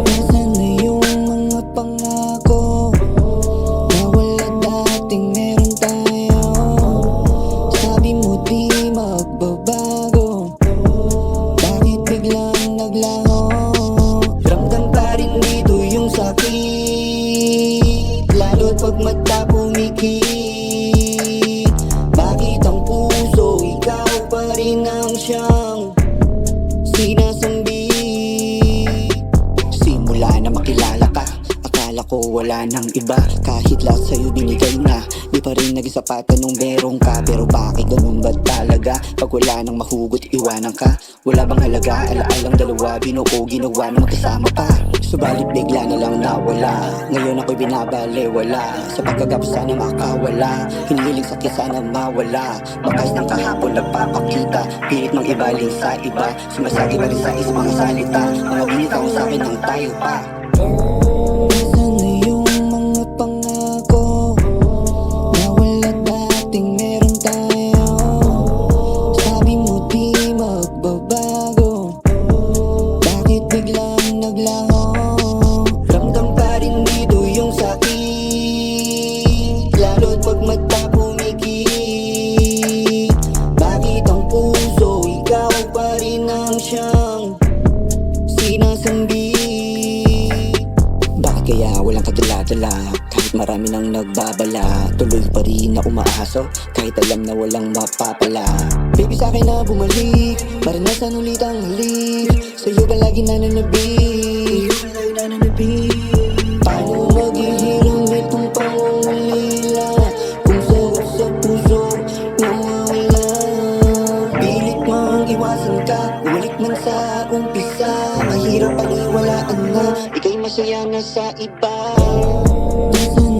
Nasaan na yung mga pangako na wala dating meron tayo? Sabi mo di magbabago, bakit biglang naglaho? Ramdam pa rin dito yung sakit, lalo't pag mata pumikit. Bakit ang puso, ikaw pa rin ang siyang sinasambi? Simula na makilala ka, akala ko wala nang iba. Kahit lahat sa'yo binigay na, di pa rin naging sapat nung meron ka. Pero bakit ganun ba talaga? Pag wala nang mahugot, iwanan ka. Wala bang halaga? Alaalang dalawa, binuko, ginawa na magkasama pa. Subalit bigla na lang nawala, ngayon ako'y binabaliwala. Sa pagkagap sana makawala, hinihiling sakit sana mawala. Bakas ng kahapon nagpapakita, pilit mang ibaling sa iba. Sumasagi pa rin sa isang mga salita, mga binitaw sa akin ng tayo pa. Nasaan na yung mga pangako na wala dating meron tayo? Sabi mo di magbabago, bakit biglang naglaho? Ramdam pa rin dito yung sakit, lalo't pag mata pumikit. Bakit ang puso, ikaw pa rin ang siyang sinasambi? Bakit kaya walang kadala-dala? Kahit marami nang nagbabala, tuloy pa rin na umaasa kahit alam na walang mapapala. Baby sa'kin na bumalik, maranasan ulit ang halik. Sa'yo palagi nananabik, paano maghihiram itong pangungulila kung sagot sa puso nawawala? Pilit mang iwasan ka, ulit man sa umpisa. Mahirap paniwalaan na ika'y masaya na sa iba. Nasaan